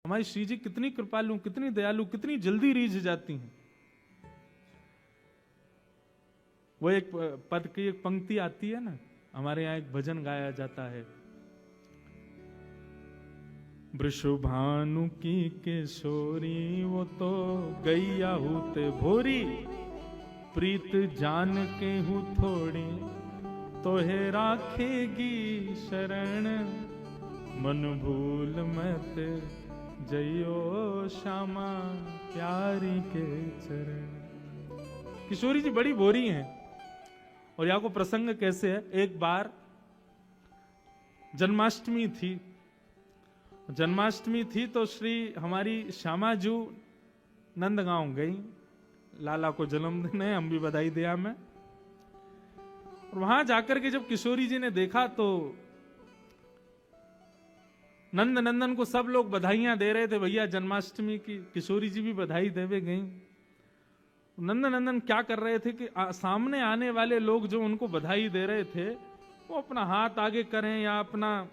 हमारी श्री जी कितनी कृपालु, कितनी दयालु, कितनी जल्दी रीझ जाती हैं। वो एक पद की एक पंक्ति आती है ना, हमारे यहाँ एक भजन गाया जाता है, वृषभानु की किशोरी वो तो गैया होते भोरी, प्रीत जान के हूँ थोड़ी तो है राखेगी शरण, मन भूल मत जइयो श्यामा प्यारी के चरण। किशोरी जी बड़ी भोरी हैं। और यहाँ को प्रसंग कैसे है, एक बार जन्माष्टमी थी तो श्री हमारी श्यामा जू नंदगांव गई, लाला को जन्मदिन है, हम भी बधाई दिया मैं। और वहां जाकर के जब किशोरी जी ने देखा तो नंद नंदन को सब लोग बधाइयां दे रहे थे, भैया जन्माष्टमी की। किशोरी जी भी बधाई देवे गई। नंद नंदन क्या कर रहे थे कि सामने आने वाले लोग जो उनको बधाई दे रहे थे वो अपना हाथ आगे करें या अपना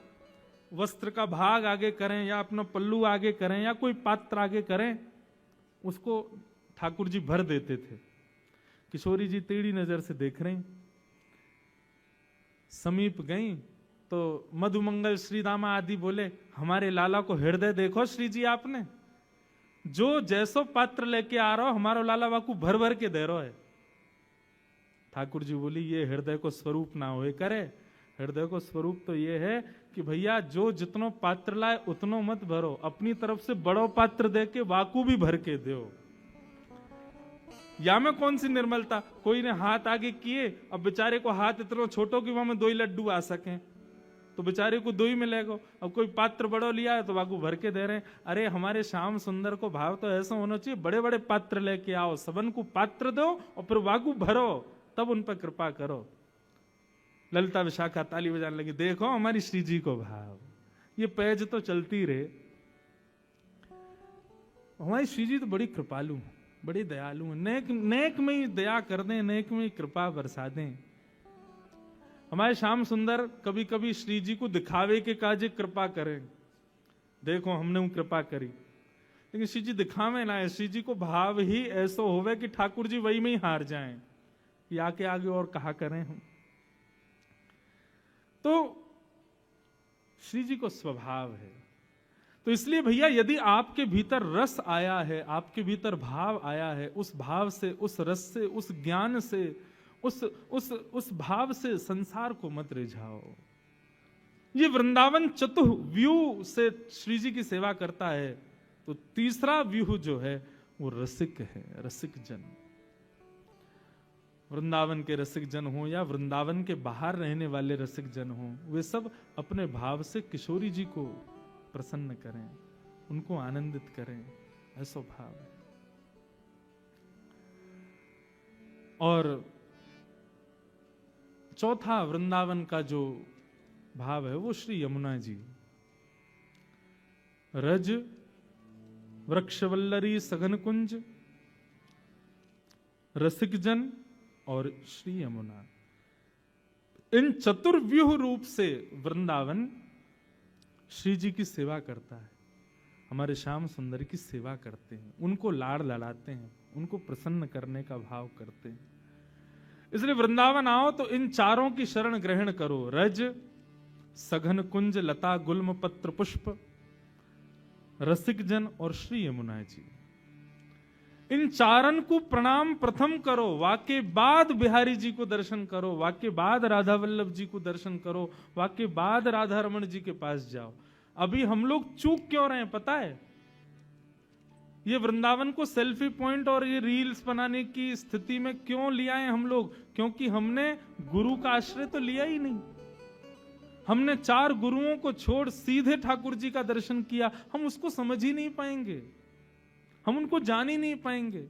वस्त्र का भाग आगे करें या अपना पल्लू आगे करें या कोई पात्र आगे करें, उसको ठाकुर जी भर देते थे। किशोरी जी टेढ़ी नजर से देख रही, समीप गई तो मधुमंगल श्रीदामा आदि बोले, हमारे लाला को हृदय देखो श्री जी, आपने जो जैसो पात्र लेके आ रहा हो हमारो लाला वाकू भर भर के दे रहा है। ठाकुर जी बोली, ये हृदय को स्वरूप ना होए करे। हृदय को स्वरूप तो ये है कि भैया जो जितनो पात्र लाए उतनो मत भरो, अपनी तरफ से बड़ो पात्र दे के वाकू भी भर के दो। या में कौन सी निर्मलता, कोई ने हाथ आगे किए, अब बेचारे को हाथ इतना छोटो कि वहां में 2 लड्डू आ सके तो बेचारे को 2 ही मिलेगा। अब कोई पात्र बड़ो लिया है तो वाकू भर के दे रहे हैं। अरे हमारे श्याम सुंदर को भाव तो ऐसा होना चाहिए, बड़े बड़े पात्र लेके आओ, सबन को पात्र दो और फिर वाकू भरो, तब उन पर कृपा करो। ललिता विशाखा ताली बजाने लगी, देखो हमारी श्री जी को भाव। ये पैज तो चलती रहे। हमारी श्री जी तो बड़ी कृपालु, बड़ी दयालु है। नेक में ही दया कर दें, नेक में ही कृपा बरसा दें। हमारे श्याम सुंदर कभी कभी श्री जी को दिखावे के काजे कृपा करें, देखो हमने वो कृपा करी, लेकिन श्री जी दिखावे ना है। श्री जी को भाव ही ऐसा होवे कि ठाकुर जी वही में ही हार जाएं, कि आके आगे और कहा करें हम। तो श्री जी को स्वभाव है। तो इसलिए भैया यदि आपके भीतर रस आया है, आपके भीतर भाव आया है, उस भाव से, उस रस से, उस ज्ञान से, उस भाव से संसार को मत रिझाओ। ये वृंदावन चतुर्व्यूह से श्री जी की सेवा करता है। तो तीसरा व्यूह जो है वो रसिक है, रसिक जन। वृंदावन के रसिक जन हो या वृंदावन के बाहर रहने वाले रसिक जन हो, वे सब अपने भाव से किशोरी जी को प्रसन्न करें, उनको आनंदित करें, ऐसा भाव है। और चौथा वृंदावन का जो भाव है वो श्री यमुना जी, रज वृक्षवल्लरी सघन कुंज, रसिक जन और श्री यमुना। इन चतुर्व्यूह रूप से वृंदावन श्री जी की सेवा करता है, हमारे श्याम सुंदर की सेवा करते हैं, उनको लाड़ लड़ाते हैं, उनको प्रसन्न करने का भाव करते हैं। इसलिए वृंदावन आओ तो इन चारों की शरण ग्रहण करो, रज सघन कुंज लता गुल्म पत्र पुष्प, रसिक जन और श्री यमुना जी। इन चारण को प्रणाम प्रथम करो, वाके बाद बिहारी जी को दर्शन करो, वाके बाद राधा वल्लभ जी को दर्शन करो, वाके बाद राधा रमन जी के पास जाओ। अभी हम लोग चूक क्यों रहे हैं पता है? ये वृंदावन को सेल्फी पॉइंट और ये रील्स बनाने की स्थिति में क्यों लिया है हम लोग? क्योंकि हमने गुरु का आश्रय तो लिया ही नहीं। हमने 4 गुरुओं को छोड़ सीधे ठाकुर जी का दर्शन किया, हम उसको समझ ही नहीं पाएंगे, हम उनको जान ही नहीं पाएंगे।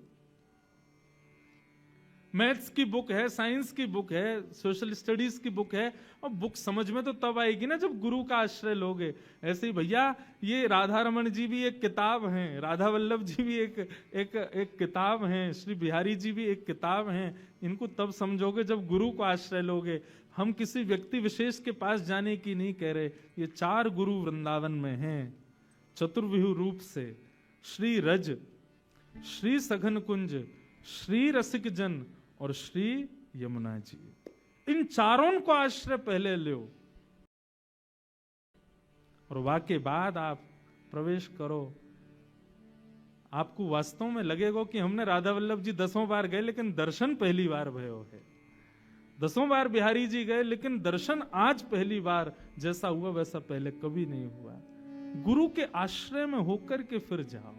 मैथ्स की बुक है, साइंस की बुक है, सोशल स्टडीज की बुक है, और बुक समझ में तो तब आएगी ना जब गुरु का आश्रय लोगे। ऐसे ही भैया ये राधा रमन जी भी एक किताब हैं, राधा वल्लभ जी भी एक किताब हैं, श्री बिहारी जी भी एक किताब हैं। इनको तब समझोगे जब गुरु को आश्रय लोगे। हम किसी व्यक्ति विशेष के पास जाने की नहीं कह रहे, ये 4 गुरु वृंदावन में हैं, चतुर्व्यूह रूप से श्री रज, श्री सघन कुंज, श्री रसिक जन और श्री यमुना जी, इन चारों को आश्रय पहले लो और वाके बाद आप प्रवेश करो। आपको वास्तव में लगेगा कि हमने राधा वल्लभ जी 10 बार गए लेकिन दर्शन पहली बार भयो है। 10 बार बिहारी जी गए लेकिन दर्शन आज पहली बार, जैसा हुआ वैसा पहले कभी नहीं हुआ। गुरु के आश्रय में होकर के फिर जाओ।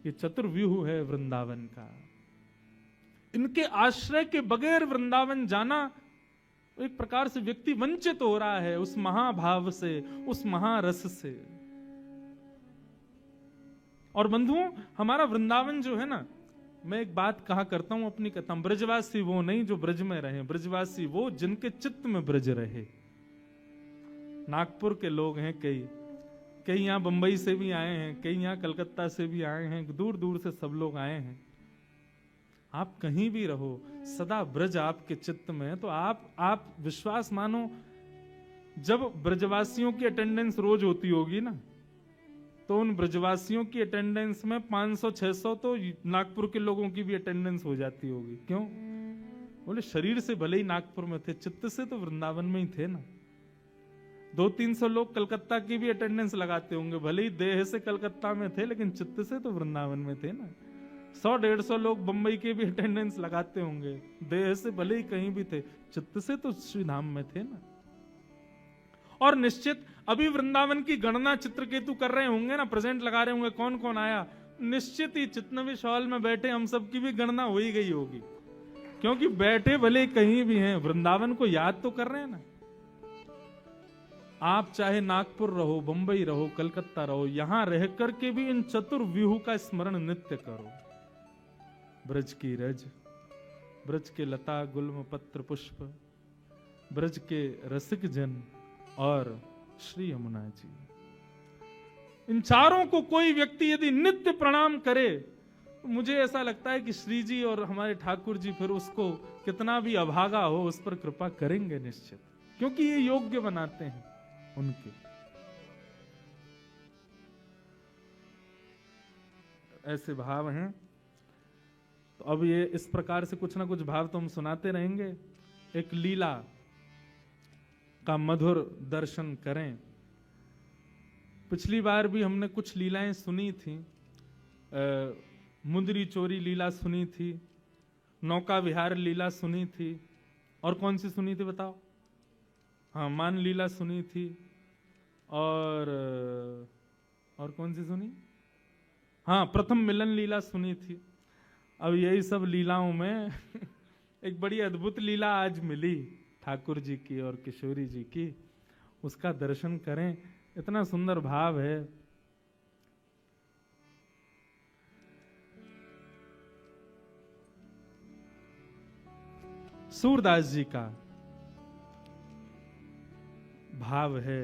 ये चतुर्व्यूह है वृंदावन का। इनके आश्रय के बगैर वृंदावन जाना एक प्रकार से व्यक्ति वंचित हो रहा है उस महाभाव से, उस महारस से। और बंधुओं, हमारा वृंदावन जो है ना, मैं एक बात कहा करता हूं अपनी कथा, ब्रजवासी वो नहीं जो ब्रज में रहे, ब्रजवासी वो जिनके चित्त में ब्रज रहे। नागपुर के लोग हैं कई यहां बंबई से भी आए हैं, कई यहां कलकत्ता से भी आए हैं, दूर दूर से सब लोग आए हैं। आप कहीं भी रहो, सदा ब्रज आपके चित्त में है। तो आप विश्वास मानो, जब ब्रजवासियों की अटेंडेंस रोज होती होगी ना, तो उन ब्रजवासियों की अटेंडेंस में 500-600 तो नागपुर के लोगों की भी अटेंडेंस हो जाती होगी। क्यों? बोले शरीर से भले ही नागपुर में थे, चित्त से तो वृंदावन में ही थे ना। 200-300 लोग कलकत्ता की भी अटेंडेंस लगाते होंगे, भले ही देह से कलकत्ता में थे लेकिन चित्त से तो वृंदावन में थे ना। 100-150 लोग बंबई के भी अटेंडेंस लगाते होंगे, देह से भले ही कहीं भी थे, चित्त से तो श्री धाम में थे ना। और निश्चित अभी वृंदावन की गणना चित्रकेतु कर रहे होंगे ना, प्रेजेंट लगा रहे होंगे कौन कौन आया। निश्चित ही चितनविश हॉल में बैठे हम सब की भी गणना हो ही गई होगी, क्योंकि बैठे भले कहीं भी हैं, वृंदावन को याद तो कर रहे हैं ना। आप चाहे नागपुर रहो, बंबई रहो, कलकत्ता रहो, यहां रह करके भी इन चतुर्व्यूह का स्मरण नित्य करो। ब्रज की रज, ब्रज के लता गुल्म पत्र पुष्प, ब्रज के रसिक जन और श्री यमुना जी। इन चारों को कोई व्यक्ति यदि नित्य प्रणाम करे, तो मुझे ऐसा लगता है कि श्री जी और हमारे ठाकुर जी फिर उसको कितना भी अभागा हो उस पर कृपा करेंगे निश्चित, क्योंकि ये योग्य बनाते हैं उनके। ऐसे भाव हैं। तो अब ये इस प्रकार से कुछ ना कुछ भाव तो हम सुनाते रहेंगे। एक लीला का मधुर दर्शन करें। पिछली बार भी हमने कुछ लीलाएं सुनी थी। मुंदरी चोरी लीला सुनी थी, नौका विहार लीला सुनी थी, और कौन सी सुनी थी बताओ? हाँ, मान लीला सुनी थी, और कौन सी सुनी? हाँ, प्रथम मिलन लीला सुनी थी। अब यही सब लीलाओं में एक बड़ी अद्भुत लीला आज मिली ठाकुर जी की और किशोरी जी की, उसका दर्शन करें। इतना सुंदर भाव है। सूरदास जी का भाव है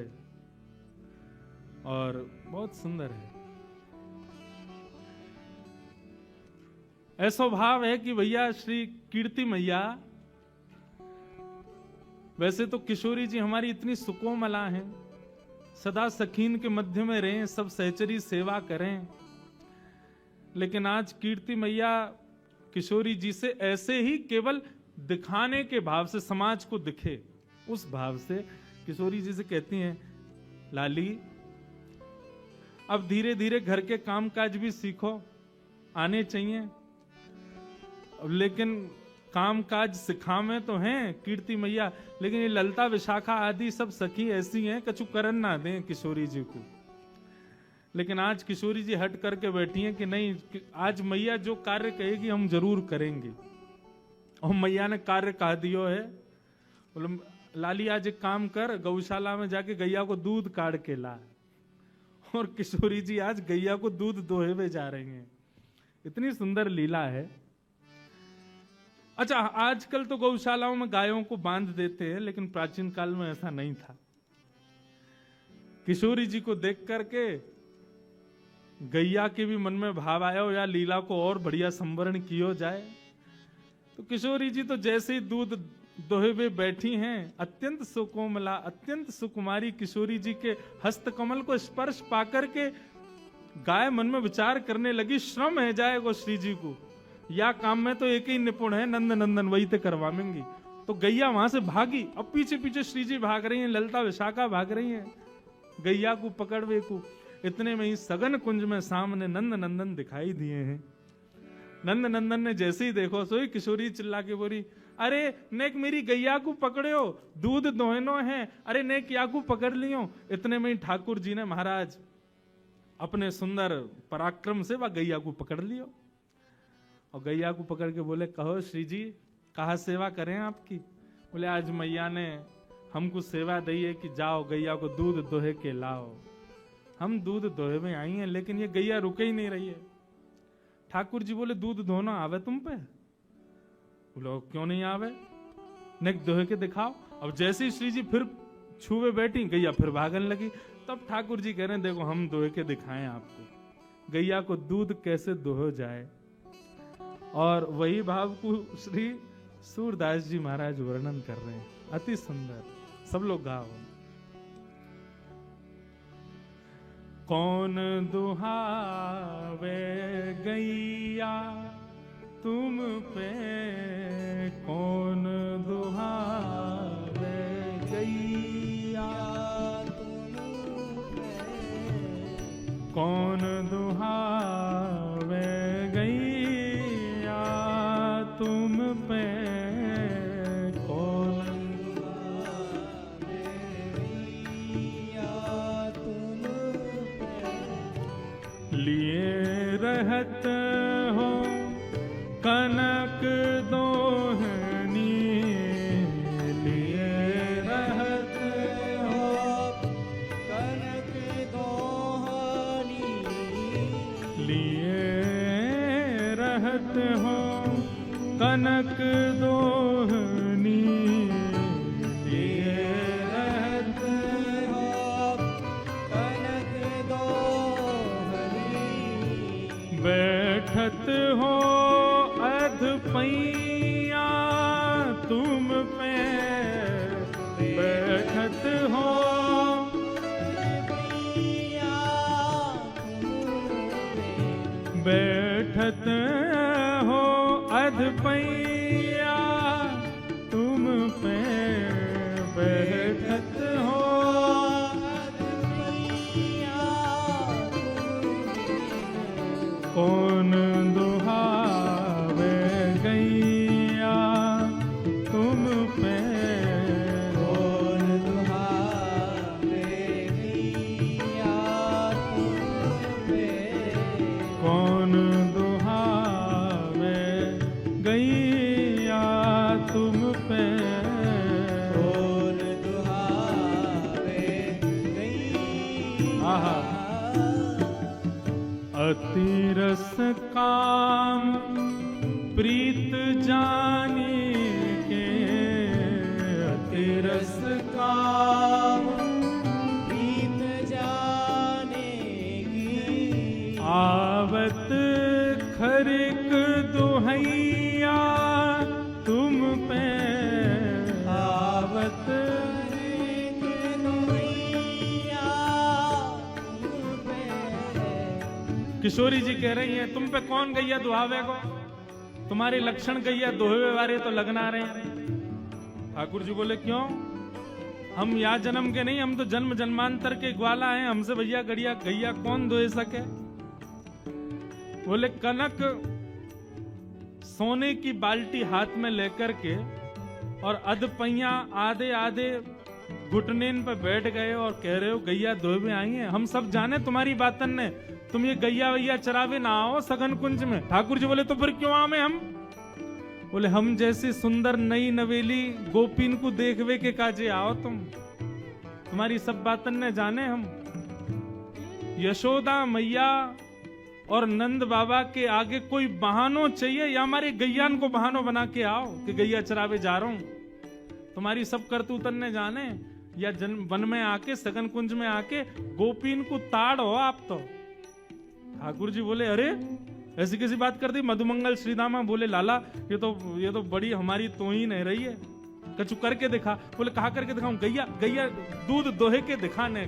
और बहुत सुंदर है। ऐसा भाव है कि भैया श्री कीर्ति मैया, वैसे तो किशोरी जी हमारी इतनी सुकोमला हैं, सदा सखीन के मध्य में रहें, सब सहचरी सेवा करें, लेकिन आज कीर्ति मैया किशोरी जी से ऐसे ही केवल दिखाने के भाव से, समाज को दिखे उस भाव से किशोरी जी से कहती हैं, लाली अब धीरे धीरे घर के काम काज भी सीखो, आने चाहिए, लेकिन काम काज सिखावे तो हैं कीर्ति मैया, लेकिन ये ललता विशाखा आदि सब सखी ऐसी हैं कछु करन ना दें किशोरी जी को। लेकिन आज किशोरी जी हट करके बैठी हैं कि नहीं, आज मैया जो कार्य कहेगी हम जरूर करेंगे। और मैया ने कार्य कह दियो है, बोले लाली आज एक काम कर, गौशाला में जाके गैया को दूध काट के ला। और किशोरी जी आज गैया को दूध दोहे हुए जा रही हैं। इतनी सुंदर लीला है। अच्छा, आजकल तो गौशालाओं में गायों को बांध देते हैं, लेकिन प्राचीन काल में ऐसा नहीं था। किशोरी जी को देख करके गैया के भी मन में भाव आया हो, या लीला को और बढ़िया संवरण किया जाए। तो किशोरी जी तो जैसे ही दूध दोहे बैठी हैं, अत्यंत सुकोमला, अत्यंत सुकुमारी किशोरी जी के हस्त कमल को स्पर्श पाकर के गाय मन में विचार करने लगी, श्रम है जाएगा श्री जी को, या काम में तो एक ही निपुण है, नंद नंदन वही तो करवाएंगी। तो गैया वहां से भागी, अब पीछे पीछे श्री जी भाग रही हैं, ललता विशाखा भाग रही हैं, गैया को पकड़वे को। इतने में ही सघन कुंज में सामने नंद नंदन दिखाई दिए हैं। नंद नंदन ने जैसे ही देखो सोई किशोरी चिल्ला के बोली, अरे नेक मेरी गैया को पकड़ो, दूध दोहनो है, अरे नेक या को पकड़ लियो। इतने में ही ठाकुर जी ने महाराज अपने सुंदर पराक्रम से वह गैया को पकड़ लियो और गैया को पकड़ के बोले, कहो श्री जी कहा सेवा करें आपकी। बोले, आज मैया ने हमको सेवा दी है कि जाओ गैया को दूध दोहे के लाओ। हम दूध दोहे में आई हैं, लेकिन ये गैया रुके ही नहीं रही है। ठाकुर जी बोले, दूध धोना आवे तुम पे? बोलो, क्यों नहीं आवे, नेक दोहे के दिखाओ। अब जैसे ही श्री जी फिर छुए बैठी, गैया फिर भागने लगी। तब ठाकुर जी कह रहे हैं, देखो हम दोहे के दिखाएं आपको, गैया को दूध कैसे दोहो जाए। और वही भाव को श्री सूरदास जी महाराज वर्णन कर रहे हैं, अति सुंदर। सब लोग गाओ। कौन दुहावे गैया तुम पे, कौन दुहावे गैया तुम पे, कौन दुहावे गैया तुम पे, कौन दुहावे गैया तुम पे, लिए रहत हो कनक दोहनी, लिए रहत हो कनक दोहनी, लिए रहत हो कनक दोहनी, लिए रहत हो कनक दोहनी, बैठत हो पैया तुम पे, बैठत हो पैया बैठत हो अध पैया तुम पे, बैठत हो अध पैया, कौन अति रस काम प्रीत जाने के, अति रस काम प्रीत जाने की, आवत खरिक दुहैया तुम पे, आवत खरिक दुहैया तुम पे। किशोरी जी कह रही हैं, तुम पे कौन गैया दुहावे को, तुम्हारे लक्षण गैया दोहे वाले तो लगना रहे हैं। ठाकुर जी बोले, क्यों, हम या जन्म के नहीं, हम तो जन्म जन्मांतर के ग्वाला हैं, हमसे भैया गड़िया गैया कौन दोहे सके। बोले, कनक सोने की बाल्टी हाथ में लेकर के और अधपैया आधे आधे घुटनेन पे बैठ गए और कह रहे हो गैया दोहे में आई हैं। हम सब जाने तुम्हारी बातन ने, तुम ये गैया वैया चरावे ना आओ सघन कुंज में। ठाकुर जी बोले, तो फिर क्यों आवे हम। बोले, हम जैसी सुंदर नई नवेली गोपीन को देखवे के काजे आओ तुम, तुम्हारी सब बातन ने जाने हम। यशोदा मैया और नंद बाबा के आगे कोई बहानो चाहिए या हमारे गैयान को बहानो बना के आओ कि गैया चरावे जा रहा हूं। तुम्हारी सब करतूतन ने जाने, या वन में आके सघन कुंज में आके गोपीन को ताड़ हो आप तो। ठाकुर जी बोले, अरे ऐसी कैसी बात कर दी। मधुमंगल श्रीदामा बोले, लाला ये तो बड़ी हमारी तोहीन है रही है। कछु करके दिखा। बोले कहा करके दिखाऊं? गैया गैया दूध दोहे के दिखाने,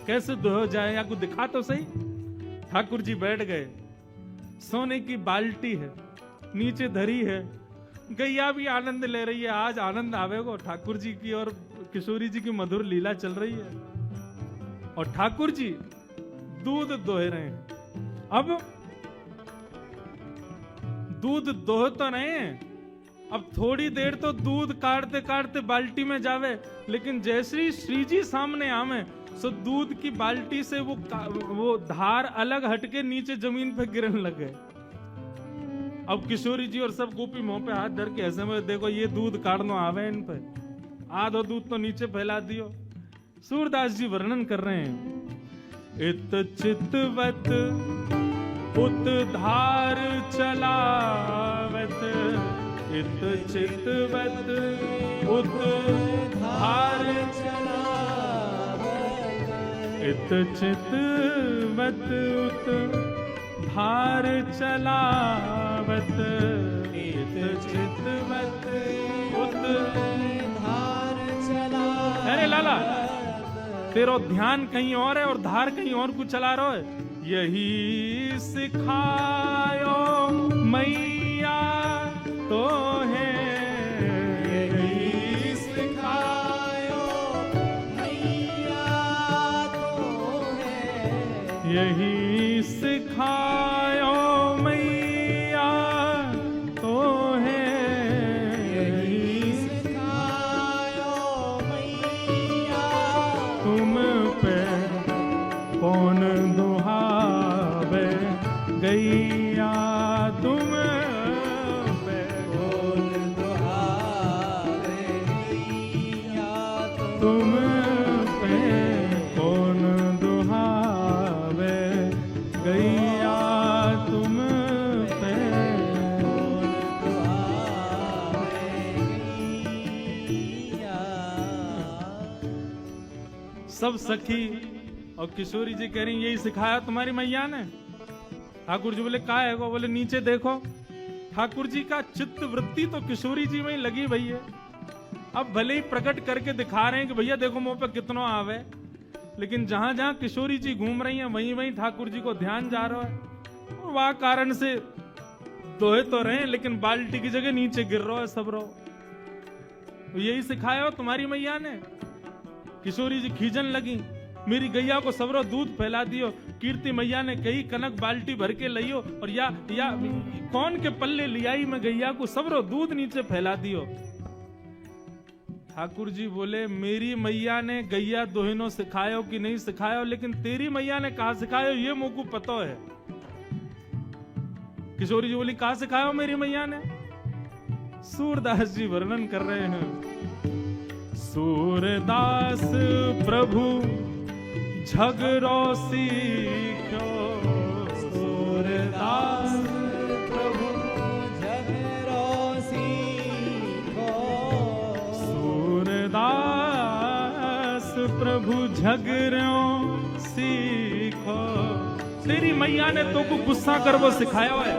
कैसे दोह जाए या कुछ दिखा तो सही। ठाकुर जी बैठ गए, सोने की बाल्टी है, नीचे धरी है, गैया भी आनंद ले रही है। आज आनंद आवेगो, ठाकुर जी की और किशोरी जी की मधुर लीला चल रही है, और ठाकुर जी दूध दोह रहे हैं। अब दूध दोह तो रहे हैं, अब थोड़ी देर तो दूध काटते काटते बाल्टी में जावे, लेकिन जैसे ही श्री जी सामने आवे, सो दूध की बाल्टी से वो धार अलग हटके नीचे जमीन पे गिरने लगे। अब किशोरी जी और सब गोपी मुंह पे हाथ धर के ऐसे में, देखो ये दूध काटनो आवे इन पे, आधो दूध तो नीचे फैला दियो। सूरदास जी वर्णन कर रहे हैं, इत चितवत उत धार चलावत, इत चितवत उत धार चलावत, इत चितवत उत धार चलावत, इत चितवत उत धार चलावत। अरे लाला, तेरा ध्यान कहीं और है और धार कहीं और कुछ चला रहा है। यही सिखायो मैया तो है, यही सिखायो मैया तो है, यही सिखायो मैया तो है, यही सिखायो मैया। तुम पे कौन दुहावे गैया, तुम पे कौन दुहावे गैया, तुम पे कौन दुहावे गैया, तुम पे कौन दुहावे गैया। सब सखी और किशोरी जी कह रही यही सिखाया तुम्हारी मैया ने। ठाकुर जी बोले का है वो? बोले नीचे देखो। ठाकुर जी का चित्त वृत्ति तो किशोरी जी में ही लगी भई है। अब भले ही प्रकट करके दिखा रहे हैं कि भैया देखो मुंह पे कितना आवे, लेकिन जहां जहां किशोरी जी घूम रही हैं वहीं वहीं ठाकुर जी को ध्यान जा रहा है, और वह कारण से दोहे तो रहे लेकिन बाल्टी की जगह नीचे गिर रहा है सब रो। तो यही सिखाया हो तुम्हारी मैया ने। किशोरी जी खींचन लगी, मेरी गैया को सबरो दूध फैला दियो। कीर्ति मैया ने कही कनक बाल्टी भर के लियो, और या कौन के पल्ले लियाई में गैया को सबरो दूध नीचे फैला दियो। ठाकुर जी बोले मेरी मैया ने गैया दोहिनो सिखायो कि नहीं सिखायो, लेकिन तेरी मैया ने कहा सिखायो ये मुझको पता है। किशोरी जी बोली कहा सिखायो मेरी मैया ने? सूरदास जी वर्णन कर रहे हैं, सूरदास प्रभु झगड़ो सीखो, सूरदास प्रभु झगड़ो सीखो, सूरदास प्रभु झगड़ो सीखो। तेरी मैया ने तो को गुस्सा कर वो सिखाया है।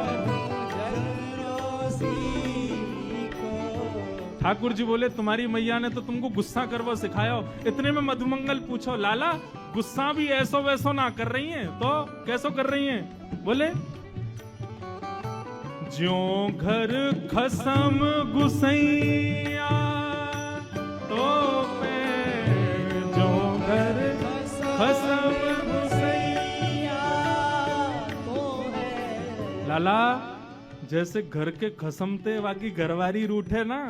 ठाकुर जी बोले तुम्हारी मैया ने तो तुमको गुस्सा कर वो सिखाया। इतने में मधुमंगल पूछो लाला गुस्सा भी ऐसो वैसो ना कर रही हैं तो कैसो कर रही हैं? बोले ज्यों घर खसम गुसैया तो पे, ज्यों घर खसम गुसैया तो है। लाला जैसे घर के खसमते बाकी घरवारी रूठे ना,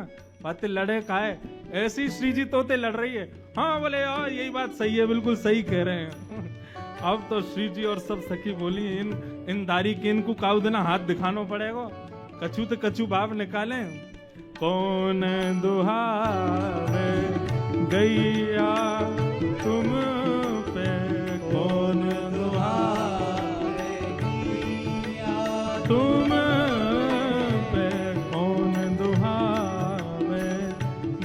बातें लड़े काहे, ऐसी श्री जी तोते लड़ रही है। हाँ बोले यार यही बात सही है, बिल्कुल सही कह रहे हैं। अब तो श्री जी और सब सखी बोली इन दारी के इनको काउ देना हाथ दिखाना पड़ेगा। कछु तो कछु भाव निकाले। कौन दुहावे गैया तुम पे, कौन दुहावे गैया तुम पे, कौन दुहावे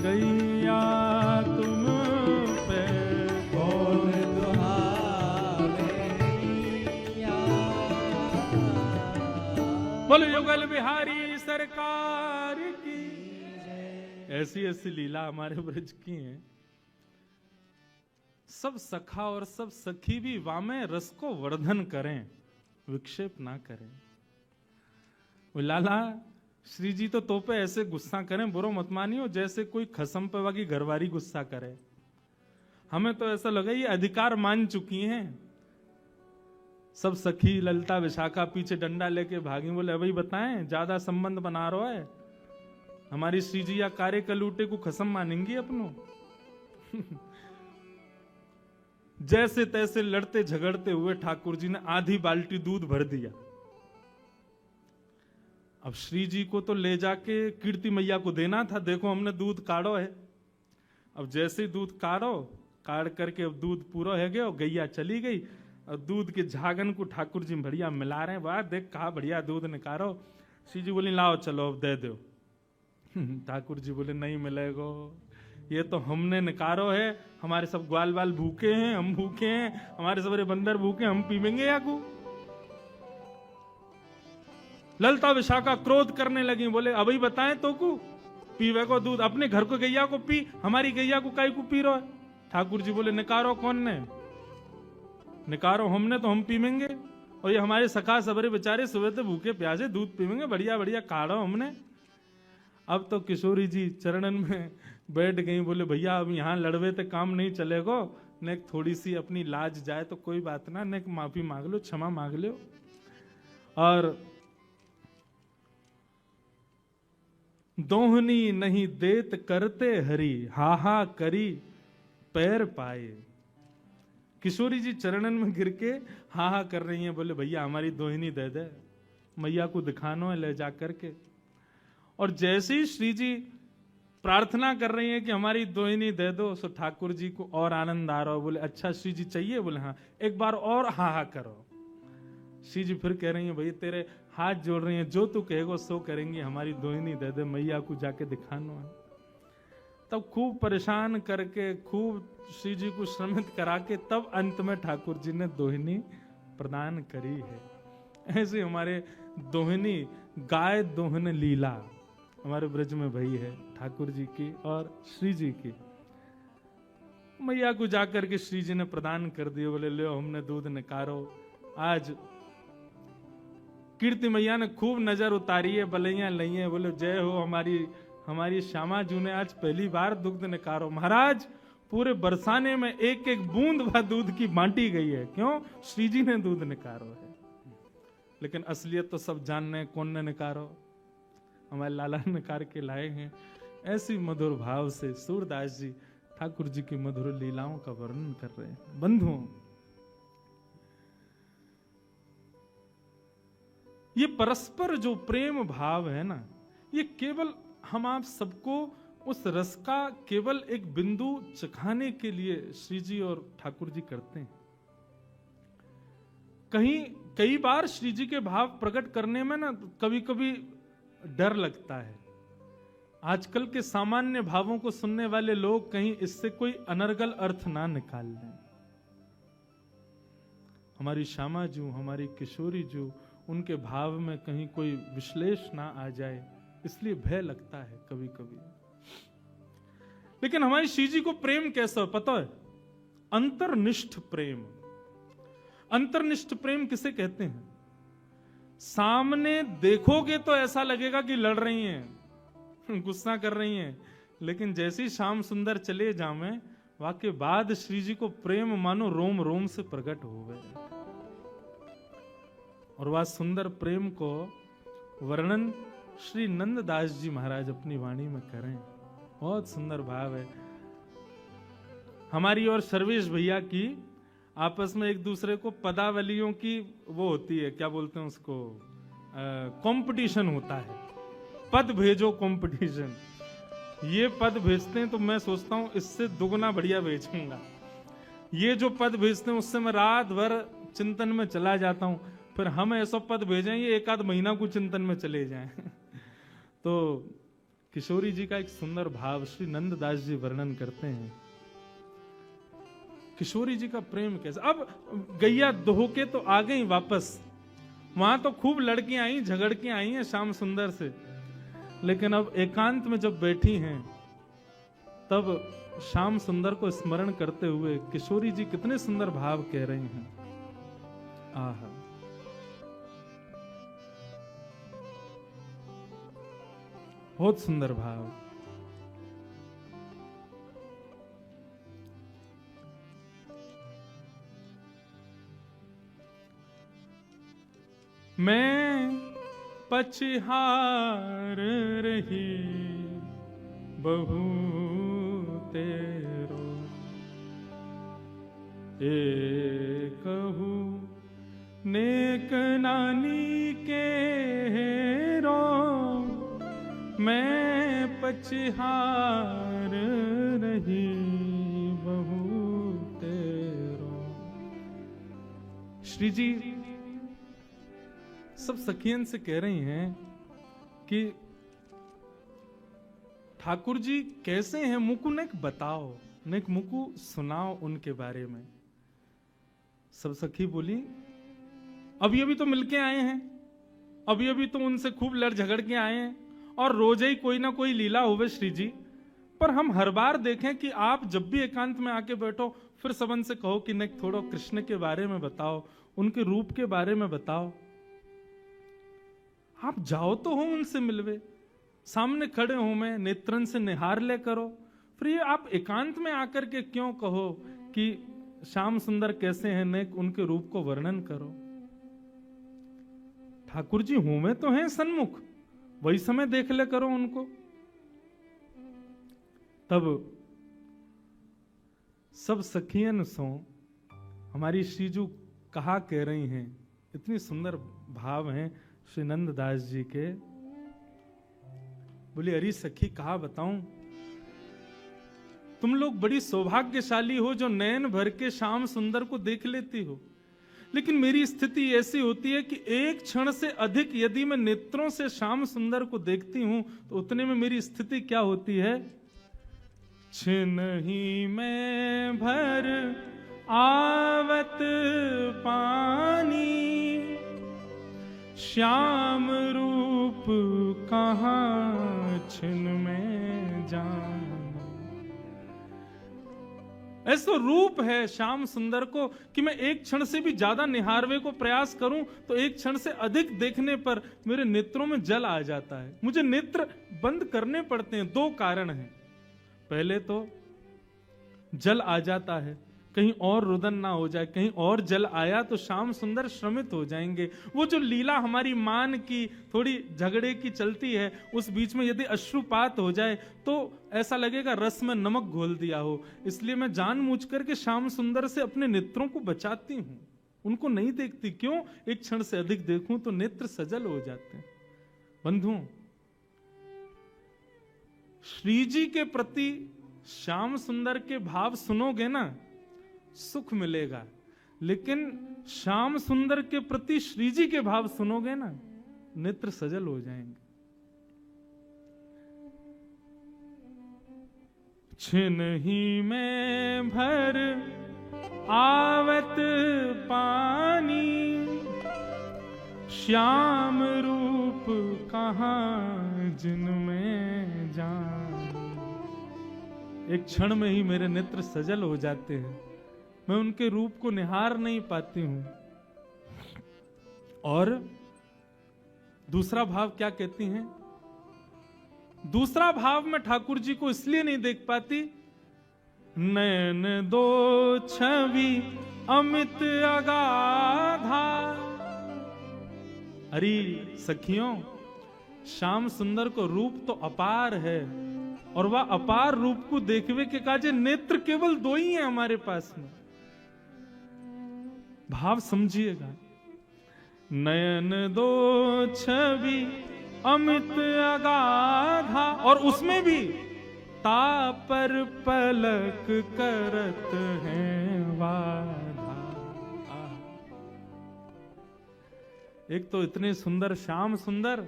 गैया तुम पे, कौन दुहावे गैया। बोलो युगल बिहारी सरकार की। ऐसी ऐसी लीला हमारे ब्रज की है। सब सखा और सब सखी भी वामे रस को वर्धन करें, विक्षेप ना करें। वो लाला श्री जी तो पे ऐसे गुस्सा करें, बुरो मत मानियो, जैसे कोई खसम पे वाकी घरवारी गुस्सा करे। हमें तो ऐसा लगा ये अधिकार मान चुकी हैं। सब सखी ललिता विशाखा पीछे डंडा लेके भागी, बोले भाई बताएं ज्यादा संबंध बना रहा है, हमारी श्री जी या कार्य कलूटे को खसम मानेंगी अपनों। जैसे तैसे लड़ते झगड़ते हुए ठाकुर जी ने आधी बाल्टी दूध भर दिया। अब श्री जी को तो ले जाके कीर्ति मैया को देना था, देखो हमने दूध काढ़ो है। अब जैसे ही दूध काढ़ करके अब दूध पूरा है गया, गैया चली गई और दूध के झागन को ठाकुर जी बढ़िया मिला रहे हैं। वाह देख कहा बढ़िया दूध निकालो। श्री जी बोली लाओ चलो अब दे दो। ठाकुर जी बोले नहीं मिलेगो, ये तो हमने निकारो है, हमारे सब ग्वाल बाल भूखे हैं, हम भूखे हैं, हमारे सबरे बंदर भूखे, हम पीवेंगे या को। ललिता विशाखा क्रोध करने लगी, बोले अभी बताएं तो को पीवे को दूध, अपने घर को गैया को पी, हमारी गैया को काई को पी रहा है। ठाकुर जी बोले निकारो कौन ने, निकारो हमने तो हम पीवेंगे, और ये हमारे सखा सबरे बेचारे सुबह से भूखे प्यासे दूध पीवेंगे, बढ़िया बढ़िया काढ़ो हमने। अब तो किशोरी जी चरणन में बैठ गई, बोले भैया अब यहाँ लड़वे तो काम नहीं चलेगो, ने थोड़ी सी अपनी लाज जाए तो कोई बात ना, ने माफी मांग लो, क्षमा मांग लो। और दोहनी नहीं देत करते हरी, हाहा करी पैर पाए। किशोरी जी चरणन में गिर के हाहा कर रही हैं, बोले भैया हमारी दोहिनी दे दे, मैया को दिखानो है ले जा करके। और जैसे ही श्री जी प्रार्थना कर रही हैं कि हमारी दोहिनी दे दो, सो ठाकुर जी को और आनंद आ रहा हो, बोले अच्छा श्री जी चाहिए, बोले हाँ एक बार और हाहा करो। श्री जी फिर कह रही हैं भैया तेरे हाथ जोड़ रही हैं, जो तू कहेगो सो करेंगे, हमारी दोहिनी दे दे, मैया को जाके दिखाना है। तब खूब परेशान करके खूब श्री जी को श्रमित करा के तब अंत में ठाकुर जी ने दोहिनी प्रदान करी है। ऐसे हमारे दोहिनी गाय दोहन लीला हमारे ब्रज में भई है, ठाकुर जी की और श्री जी की। मैया को जाकर के श्री जी ने प्रदान कर दिए, बोले लो हमने दूध निकारो। आज कीर्ति मैया ने खूब नजर उतारी है, बलैया लई है, बोले जय हो हमारी श्यामा जू ने आज पहली बार दुग्ध निकारो। महाराज पूरे बरसाने में एक एक बूंद भर दूध की बांटी गई है, क्यों श्री जी ने दूध निकारो है। लेकिन असलियत तो सब जानने कौन ने निकारो, हमारे लाला निकार के लाए हैं। ऐसी मधुर भाव से सूरदास जी ठाकुर जी की मधुर लीलाओं का वर्णन कर रहे हैं। बंधुओं, ये परस्पर जो प्रेम भाव है ना, ये केवल हम आप सबको उस रस का केवल एक बिंदु चखाने के लिए श्री जी और ठाकुर जी करते हैं। कई बार श्री जी के भाव प्रकट करने में ना कभी कभी डर लगता है। आजकल के सामान्य भावों को सुनने वाले लोग कहीं इससे कोई अनर्गल अर्थ ना निकाल लें। हमारी श्यामा जू, हमारी किशोरी जू, उनके भाव में कहीं कोई विश्लेष ना आ जाए, इसलिए भय लगता है कभी कभी। लेकिन हमारी श्री जी को प्रेम कैसा है पता है? अंतर्निष्ठ प्रेम। अंतर्निष्ठ प्रेम किसे कहते हैं? सामने देखोगे तो ऐसा लगेगा कि लड़ रही हैं, गुस्सा कर रही हैं, लेकिन जैसी श्याम सुंदर चले जावे वाके बाद श्री जी को प्रेम मानो रोम रोम से प्रकट हो गए। और वह सुंदर प्रेम को वर्णन श्री नंददास जी महाराज अपनी वाणी में करें। बहुत सुंदर भाव है। हमारी और सर्वेश भैया की आपस में एक दूसरे को पदावलियों की वो होती है, क्या बोलते हैं उसको, कंपटीशन होता है, पद भेजो कंपटीशन। ये पद भेजते हैं तो मैं सोचता हूं इससे दुगना बढ़िया भेजूंगा। ये जो पद भेजते हैं उससे मैं रात भर चिंतन में चला जाता हूं, फिर हम ऐसा पद भेजें ये एक आध महीना को चिंतन में चले जाएं। तो किशोरी जी का एक सुंदर भाव श्री नंददास जी वर्णन करते हैं। किशोरी जी का प्रेम कैसा। अब गैया दोह के तो आ गई वापस, वहां तो खूब लड़कियां आई, झगड़ के आई हैं श्याम सुंदर से, लेकिन अब एकांत में जब बैठी हैं तब श्याम सुंदर को स्मरण करते हुए किशोरी जी कितने सुंदर भाव कह रही हैं। आहा, बहुत सुंदर भाव। मैं पछहार रही बहू तेरो, कहू नेक नानी के हेरो, मैं पछहार रही बहू तेरो। श्री जी सब सखियन से कह रही हैं कि ठाकुर जी कैसे हैं, मुकु नेक बताओ, नेक मुकु सुनाओ उनके बारे में। सब सखी बोली अभी अभी तो मिलके आए हैं, अभी अभी तो उनसे खूब लड़ झगड़ के आए हैं, और रोज ही कोई ना कोई लीला होवे श्री जी। पर हम हर बार देखें कि आप जब भी एकांत में आके बैठो फिर सबन से कहो कि नेक थोड़ा कृष्ण के बारे में बताओ, उनके रूप के बारे में बताओ। आप जाओ तो हो उनसे मिलवे, सामने खड़े हो, मैं नेत्रन से निहार ले करो। फिर ये आप एकांत में आकर के क्यों कहो कि श्याम सुंदर कैसे हैं, नेक उनके रूप को वर्णन करो। ठाकुर जी हूं मैं तो हैं सन्मुख, वही समय देख ले करो उनको। तब सब सखियन सो हमारी श्रीजू कहा कह रही हैं, इतनी सुंदर भाव हैं श्री नंददास जी के। बोली अरे सखी कहा बताऊं, तुम लोग बड़ी सौभाग्यशाली हो जो नयन भर के श्याम सुंदर को देख लेती हो, लेकिन मेरी स्थिति ऐसी होती है कि एक क्षण से अधिक यदि मैं नेत्रों से श्याम सुंदर को देखती हूं तो उतने में मेरी स्थिति क्या होती है। छिनहि में भर आवत पानी, श्याम रूप कहाँ छिन में जान। ऐसा रूप है श्याम सुंदर को कि मैं एक क्षण से भी ज्यादा निहारवे को प्रयास करूं तो एक क्षण से अधिक देखने पर मेरे नेत्रों में जल आ जाता है। मुझे नेत्र बंद करने पड़ते हैं। दो कारण हैं। पहले तो जल आ जाता है, कहीं और रुदन ना हो जाए, कहीं और जल आया तो श्याम सुंदर श्रमित हो जाएंगे। वो जो लीला हमारी मान की थोड़ी झगड़े की चलती है, उस बीच में यदि अश्रुपात हो जाए तो ऐसा लगेगा रस में नमक घोल दिया हो। इसलिए मैं जानबूझ करके श्याम सुंदर से अपने नेत्रों को बचाती हूं, उनको नहीं देखती। क्यों? एक क्षण से अधिक देखूं तो नेत्र सजल हो जाते हैं। बंधुओं, श्री जी के प्रति श्याम सुंदर के भाव सुनोगे ना, सुख मिलेगा, लेकिन श्याम सुंदर के प्रति श्री जी के भाव सुनोगे ना, नेत्र सजल हो जाएंगे। छिनहि में भर आवत पानी, श्याम रूप कहाँ जिनमें जान। एक क्षण में ही मेरे नेत्र सजल हो जाते हैं, मैं उनके रूप को निहार नहीं पाती हूं। और दूसरा भाव क्या कहती हैं? दूसरा भाव मैं ठाकुर जी को इसलिए नहीं देख पाती, नयन दो छवि अमित अगाधा। अरे सखियों, श्याम सुंदर को रूप तो अपार है, और वह अपार रूप को देखवे के काजे नेत्र केवल दो ही हैं हमारे पास में। भाव समझिएगा। नयन दो छवि अमित अगाधा, और उसमें भी तापर पलक करत हैं वाधा। एक तो इतने सुंदर श्याम सुंदर,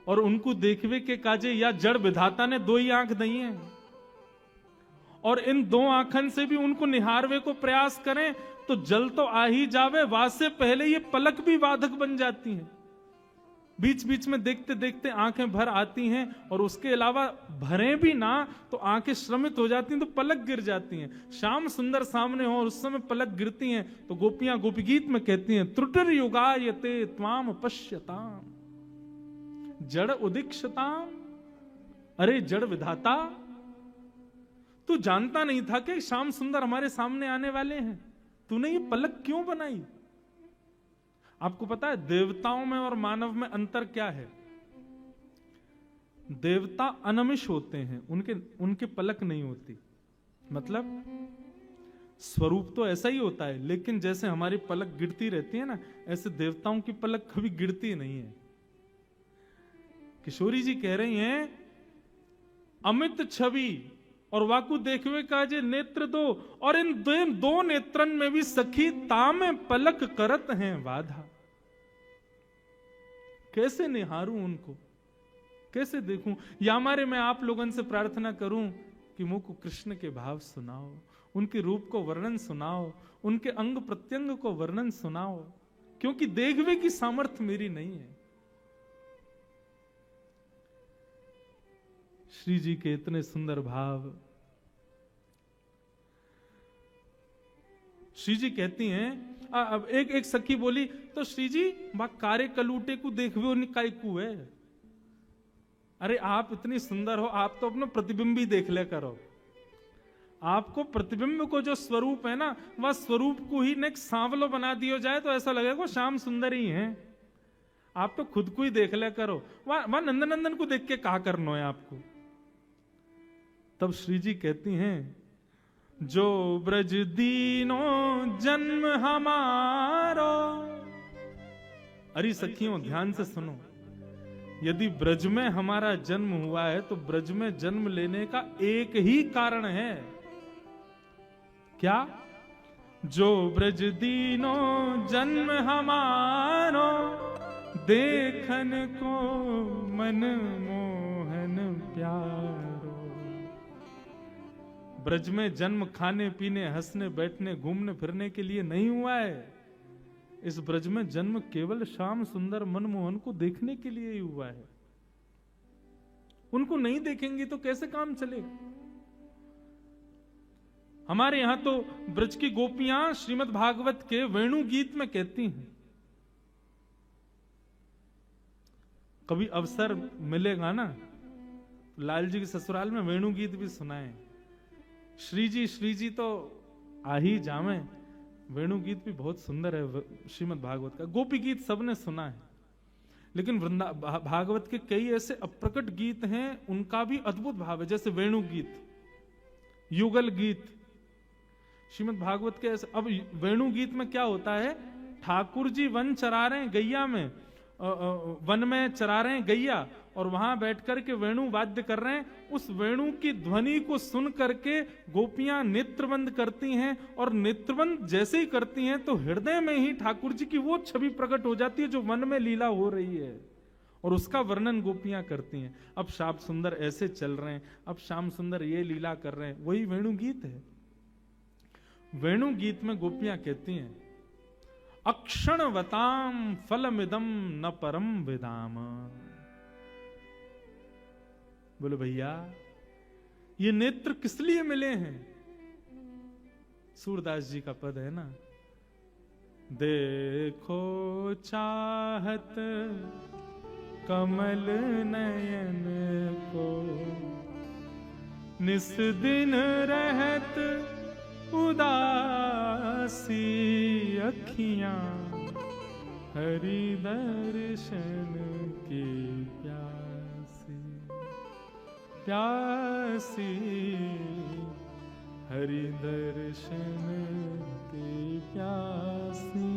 और उनको देखवे के काजे या जड़ विधाता ने दो ही आंख दी है, और इन दो आंखन से भी उनको निहारवे को प्रयास करें तो जल तो आ ही जावे, वाद से पहले ये पलक भी बाधक बन जाती है। बीच बीच में देखते देखते आंखें भर आती हैं, और उसके अलावा भरें भी ना तो आंखें श्रमित हो जाती हैं, तो पलक गिर जाती हैं। श्याम सुंदर सामने हो और उस समय पलक गिरती हैं, तो गोपियां गोपी गीत में कहती हैं, त्रुटिर युगायते त्वाम पश्यताम जड़ उदीक्षताम। अरे जड़ विधाता, तू जानता नहीं था कि श्याम सुंदर हमारे सामने आने वाले हैं? तूने ये पलक क्यों बनाई? आपको पता है देवताओं में और मानव में अंतर क्या है? देवता अनमिष होते हैं, उनके पलक नहीं होती। मतलब स्वरूप तो ऐसा ही होता है, लेकिन जैसे हमारी पलक गिरती रहती है ना, ऐसे देवताओं की पलक कभी गिरती नहीं है। किशोरी जी कह रही हैं, अमित छवि और वाकु देखवे का जे नेत्र दो, और इन दो नेत्रन में भी सखी तामे पलक करत हैं बाधा। कैसे निहारूं उनको, कैसे देखूं? या हमारे मैं आप लोगों से प्रार्थना करूं कि मुझ को कृष्ण के भाव सुनाओ, उनके रूप को वर्णन सुनाओ, उनके अंग प्रत्यंग को वर्णन सुनाओ, क्योंकि देखवे की सामर्थ्य मेरी नहीं है। श्री जी के इतने सुंदर भाव। श्री जी कहती हैं, अब एक सखी बोली, तो श्री जी बा कारे कलूटे को देखवे निकाय को है। अरे आप इतनी सुंदर हो, आप तो अपना प्रतिबिंब ही देख ले करो। आपको प्रतिबिंब को जो स्वरूप है ना, वह स्वरूप को ही नेक सांवलो बना दिया जाए तो ऐसा लगेगा श्याम सुंदर ही है। आप तो खुद को ही देख ले करो। वह नंदनंदन को देख के कहा करना है आपको। तब श्री जी कहती हैं, जो ब्रज दीनो जन्म हमारो। अरे सखियों ध्यान से सुनो, यदि ब्रज में हमारा जन्म हुआ है तो ब्रज में जन्म लेने का एक ही कारण है। क्या? जो ब्रज दीनो जन्म हमारो, देखन को मन मोहन प्यारो। ब्रज में जन्म खाने पीने हंसने बैठने घूमने फिरने के लिए नहीं हुआ है। इस ब्रज में जन्म केवल श्याम सुंदर मनमोहन को देखने के लिए ही हुआ है। उनको नहीं देखेंगे तो कैसे काम चलेगा? हमारे यहां तो ब्रज की गोपियां श्रीमद् भागवत के वेणु गीत में कहती हैं, कभी अवसर मिलेगा ना लाल जी के ससुराल में वेणु गीत भी सुनाए। श्री जी तो आ ही जावे। वेणु गीत भी बहुत सुंदर है श्रीमद् भागवत का। गोपी गीत सबने सुना है, लेकिन भागवत के कई ऐसे अप्रकट गीत हैं, उनका भी अद्भुत भाव है। जैसे वेणु गीत, युगल गीत, श्रीमद् भागवत के ऐसे। अब वेणु गीत में क्या होता है? ठाकुर जी वन चरा रहे हैं गैया में, वन में चरा रहे हैं गैया, और वहां बैठकर के वेणु वाद्य कर रहे हैं। उस वेणु की ध्वनि को सुन करके गोपियां नेत्रबंद करती हैं, और नेत्रबंद जैसे ही करती हैं तो हृदय में ही ठाकुर जी की वो छवि प्रकट हो जाती है जो वन में लीला हो रही है, और उसका वर्णन गोपियां करती हैं। अब श्याम सुंदर ऐसे चल रहे हैं, अब श्याम सुंदर ये लीला कर रहे हैं, वही वेणु गीत है। वेणु गीत में गोपियां कहती हैं, अक्षणवताम फलमिदम न परम विदाम। बोले भैया ये नेत्र किस लिए मिले हैं? सूरदास जी का पद है ना, देखो चाहत कमल नयन को, निस दिन रहत उदासी अखियां, हरि दर्शन की प्यासी प्यासी, हरि दर्शन की प्यासी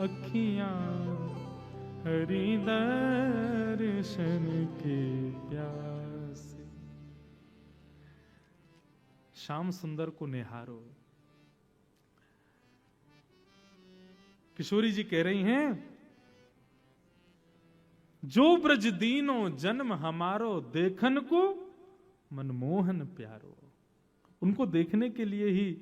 अखियां, हरि दर्शन की प्यासी। श्याम सुंदर को निहारो। किशोरी जी कह रही हैं, जो ब्रज दीनो जन्म हमारो, देखन को मनमोहन प्यारो। उनको देखने के लिए ही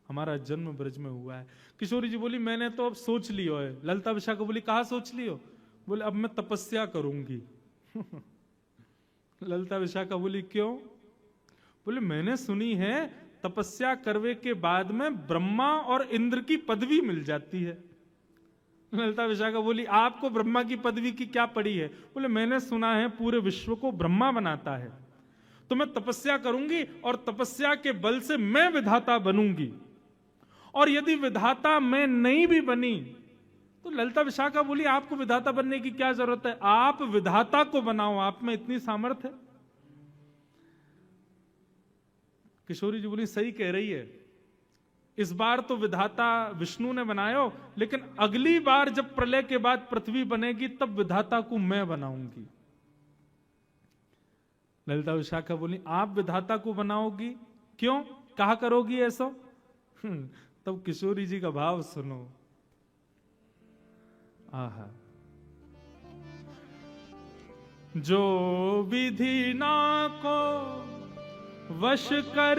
हमारा जन्म ब्रज में हुआ है। किशोरी जी बोली, मैंने तो अब सोच लियो है। ललिता विशाखा बोली, कहा सोच लियो? बोले अब मैं तपस्या करूंगी। ललिता विशाखा बोली क्यों? बोले मैंने सुनी है तपस्या करने के बाद में ब्रह्मा और इंद्र की पदवी मिल जाती है। ललिता विशाखा बोली आपको ब्रह्मा की पदवी की क्या पड़ी है? बोले मैंने सुना है पूरे विश्व को ब्रह्मा बनाता है, तो मैं तपस्या करूंगी और तपस्या के बल से मैं विधाता बनूंगी, और यदि विधाता मैं नहीं भी बनी तो ललिता विशाखा बोली आपको विधाता बनने की क्या जरूरत है, आप विधाता को बनाओ, आप में इतनी सामर्थ्य है। किशोरी जी बोली सही कह रही है, इस बार तो विधाता विष्णु ने बनायो, लेकिन अगली बार जब प्रलय के बाद पृथ्वी बनेगी तब विधाता को मैं बनाऊंगी। ललिता विशाखा बोली आप विधाता को बनाओगी, क्यों, कहा करोगी ऐसा? तब किशोरी जी का भाव सुनो। आहा, जो विधि ना को वश कर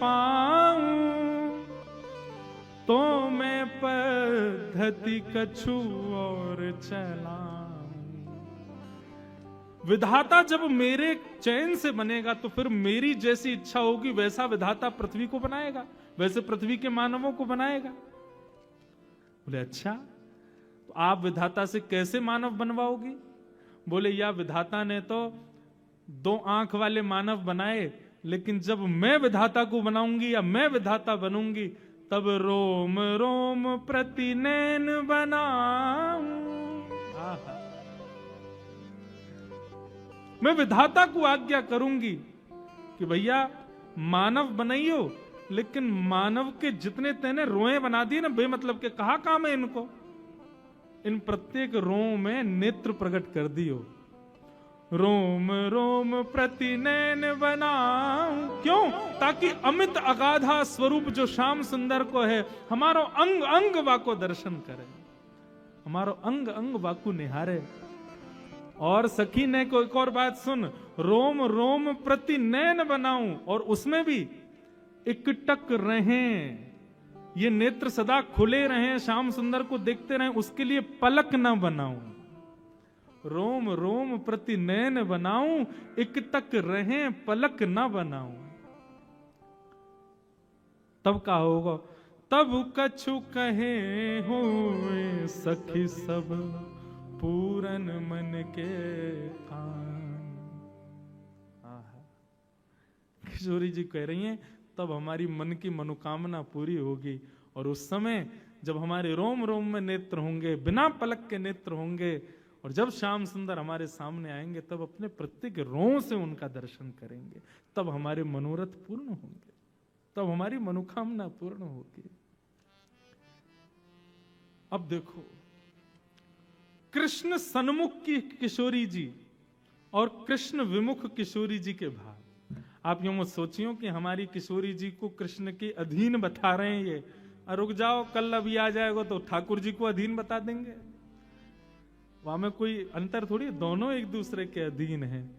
पाऊं, तो मैं पद्धति कछु और चलाऊं। विधाता जब मेरे चयन से बनेगा तो फिर मेरी जैसी इच्छा होगी वैसा विधाता पृथ्वी को बनाएगा, वैसे पृथ्वी के मानवों को बनाएगा। बोले अच्छा, तो आप विधाता से कैसे मानव बनवाओगी? बोले या विधाता ने तो 2 आंख वाले मानव बनाए, लेकिन जब मैं विधाता को बनाऊंगी या मैं विधाता बनूंगी तब रोम रोम प्रति नैन बनाऊं। मैं विधाता को आज्ञा करूंगी कि भैया मानव बनाइयो, लेकिन मानव के जितने तेने रोए बना दिए ना बेमतलब के, कहा काम है इनको, इन प्रत्येक रोम में नेत्र प्रकट कर दियो। रोम रोम प्रति नैन बनाऊं, क्यों? ताकि अमित अगाधा स्वरूप जो श्याम सुंदर को है हमारो अंग अंग वाको दर्शन करे, हमारो अंग अंग वाको निहारे। और सखी ने को एक और बात सुन, रोम रोम प्रति नैन बनाऊं, और उसमें भी इकटक रहें, ये नेत्र सदा खुले रहें, श्याम सुंदर को देखते रहें, उसके लिए पलक न बनाऊं। रोम रोम प्रति नैन बनाऊं, इकटक रहें पलक न बनाऊं। तब का होगा? तब कछु कहे हुए सखी सब पूरन मन के कान। किशोरी जी कह रही हैं तब हमारी मन की मनोकामना पूरी होगी, और उस समय जब हमारे रोम रोम में नेत्र होंगे, बिना पलक के नेत्र होंगे, और जब श्याम सुंदर हमारे सामने आएंगे तब अपने प्रत्येक रों से उनका दर्शन करेंगे, तब हमारे मनोरथ पूर्ण होंगे, तब हमारी मनोकामना पूर्ण होगी। अब देखो, कृष्ण सन्मुख की किशोरी जी और कृष्ण विमुख किशोरी जी के भाव। आप यूं मत सोचियो कि हमारी किशोरी जी को कृष्ण के अधीन बता रहे हैं ये, रुक जाओ कल अभी आ जाएगा तो ठाकुर जी को अधीन बता देंगे। वहां में कोई अंतर थोड़ी, दोनों एक दूसरे के अधीन हैं,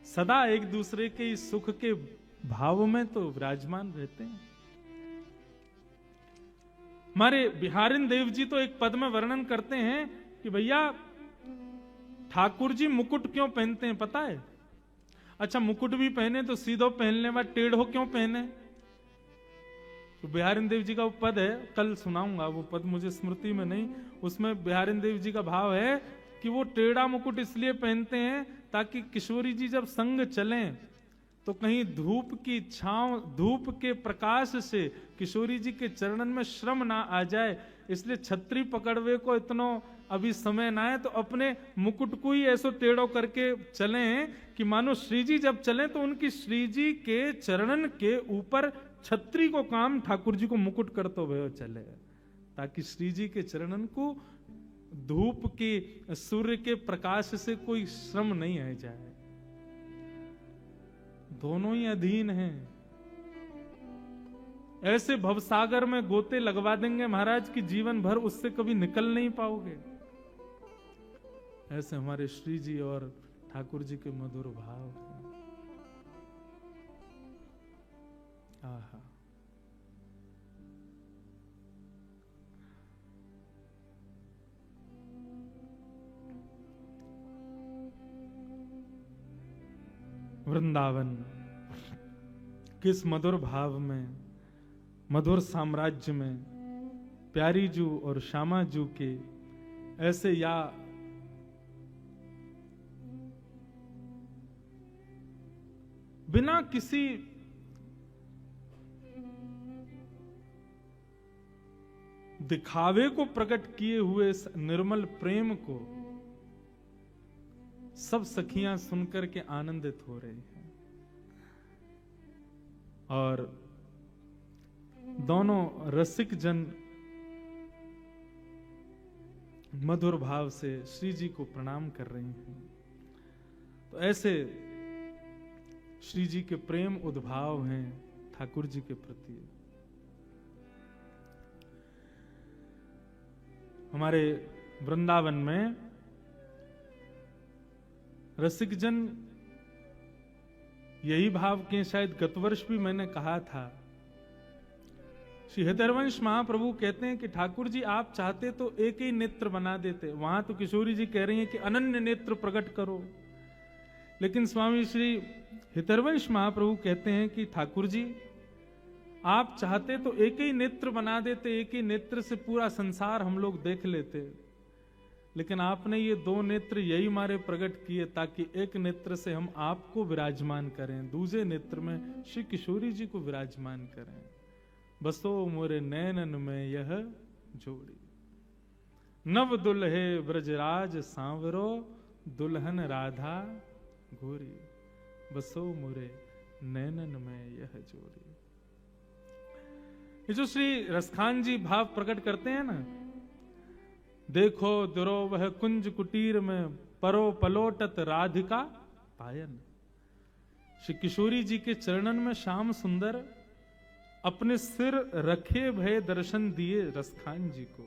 सदा एक दूसरे के सुख के भाव में तो विराजमान रहते हैं। हमारे बिहारिन देव जी तो एक पद में वर्णन करते हैं कि भैया ठाकुर जी मुकुट क्यों पहनते हैं पता है? अच्छा, मुकुट भी पहने तो सीधो पहनने बाद टेढ़ो क्यों पहने? तो बिहारिन देव जी का वो पद है, कल सुनाऊंगा, वो पद मुझे स्मृति में नहीं, उसमें बिहारिन देव जी का भाव है कि वो टेढ़ा मुकुट इसलिए पहनते हैं ताकि किशोरी जी जब संग चलें तो कहीं धूप की छांव, धूप के प्रकाश से किशोरी जी के चरणन में श्रम ना आ जाए, इसलिए छतरी पकड़वे को इतनो अभी समय ना है, तो अपने मुकुट को ही ऐसो टेढ़ो करके चलें कि मानो श्री जी जब चलें तो उनकी श्री जी के चरणन के ऊपर छतरी को काम ठाकुर जी को मुकुट करते हुए चले, ताकि श्री जी के चरणन को धूप के सूर्य के प्रकाश से कोई श्रम नहीं आ जाए। दोनों ही अधीन हैं। ऐसे भवसागर में गोते लगवा देंगे महाराज की जीवन भर उससे कभी निकल नहीं पाओगे। ऐसे हमारे श्री जी और ठाकुर जी के मधुर भाव हैं। आहा, वृंदावन किस मधुर भाव में, मधुर साम्राज्य में प्यारी जू और श्यामा जू के ऐसे या बिना किसी दिखावे को प्रकट किए हुए इस निर्मल प्रेम को सब सखियां सुनकर के आनंदित हो रही हैं और दोनों रसिक जन मधुर भाव से श्री जी को प्रणाम कर रही हैं। तो ऐसे श्री जी के प्रेम उद्भाव हैं ठाकुर जी के प्रति। हमारे वृंदावन में रसिक जन यही भाव के, शायद गत वर्ष भी मैंने कहा था। श्री हृदयवंश महाप्रभु कहते हैं कि ठाकुर जी आप चाहते तो एक ही नेत्र बना देते, वहां तो किशोरी जी कह रही हैं कि अनन्य नेत्र प्रकट करो, लेकिन स्वामी श्री हृदयवंश महाप्रभु कहते हैं कि ठाकुर जी आप चाहते तो एक ही नेत्र बना देते, एक ही नेत्र से पूरा संसार हम लोग देख लेते, लेकिन आपने ये दो नेत्र यही मारे प्रकट किए ताकि एक नेत्र से हम आपको विराजमान करें, दूसरे नेत्र में श्री किशोरी जी को विराजमान करें। बसो मोरे नैनन में यह जोड़ी, नव दुल्हे ब्रजराज सांवरो, दुल्हन राधा गोरी, बसो मोरे नैनन में यह जोड़ी। ये जो श्री रसखान जी भाव प्रकट करते हैं ना, देखो दुरोवह कुंज कुटीर में परो पलोटत राधिका पायन। श्री किशोरी जी के चरणन में श्याम सुंदर अपने सिर रखे भय दर्शन दिए रसखान जी को।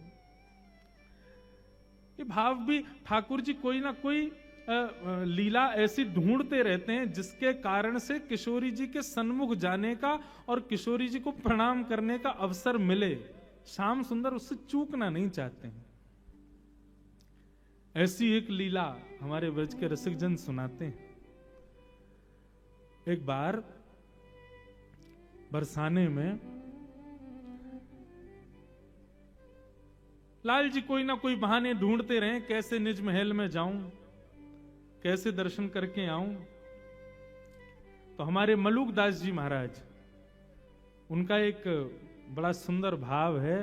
ये भाव भी ठाकुर जी कोई ना कोई लीला ऐसी ढूंढते रहते हैं जिसके कारण से किशोरी जी के सन्मुख जाने का और किशोरी जी को प्रणाम करने का अवसर मिले। श्याम सुंदर उससे चूकना नहीं चाहते हैं। ऐसी एक लीला हमारे ब्रज के रसिक जन सुनाते हैं। एक बार बरसाने में लाल जी कोई ना कोई बहाने ढूंढते रहे, कैसे निज महल में जाऊं, कैसे दर्शन करके आऊं। तो हमारे मलूक दास जी महाराज, उनका एक बड़ा सुंदर भाव है।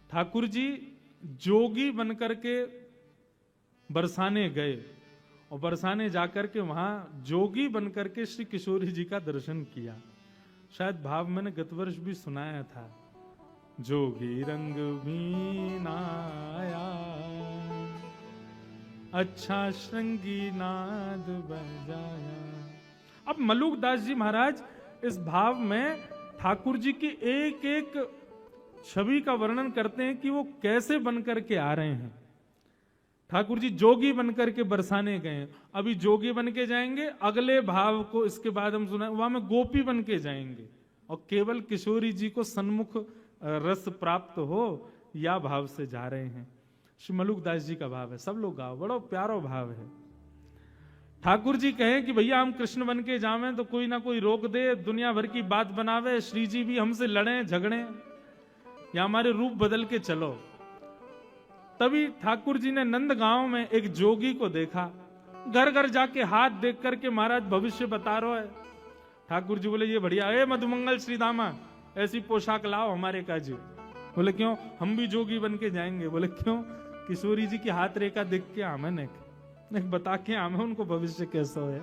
ठाकुर जी जोगी बनकर के बरसाने गए और बरसाने जाकर के वहां जोगी बनकर के श्री किशोरी जी का दर्शन किया। शायद भाव मैंने गत वर्ष भी सुनाया था, जोगी रंग मीनाया अच्छा श्रृंगी नाद बजाया। अब मलूक दास जी महाराज इस भाव में ठाकुर जी की एक एक छवि का वर्णन करते हैं कि वो कैसे बनकर के आ रहे हैं। ठाकुर जी जोगी बनकर के बरसाने गए, अभी जोगी बन के जाएंगे, अगले भाव को इसके बाद हम सुना वहां में गोपी बन के जाएंगे और केवल किशोरी जी को सन्मुख रस प्राप्त हो, या भाव से जा रहे हैं। श्री मलूक दास जी का भाव है, सब लोग गाओ, बड़ा प्यारा भाव है। ठाकुर जी कहें कि भैया हम कृष्ण बन के जावें तो कोई ना कोई रोक दे, दुनिया भर की बात बनावे, श्री जी भी हमसे लड़े झगड़े, या हमारे रूप बदल के चलो। तभी ठाकुर जी ने नंदगांव में एक जोगी को देखा, घर घर जाके हाथ देख करके महाराज भविष्य बता रहा है। ठाकुर जी बोले ये बढ़िया है, मधुमंगल श्रीदामा ऐसी पोशाक लाओ हमारे काजी। बोले क्यों, हम भी जोगी बन के जाएंगे। बोले क्यों, किशोरी जी की हाथ रेखा देख के आमे ने बता के आमे उनको भविष्य कैसा है।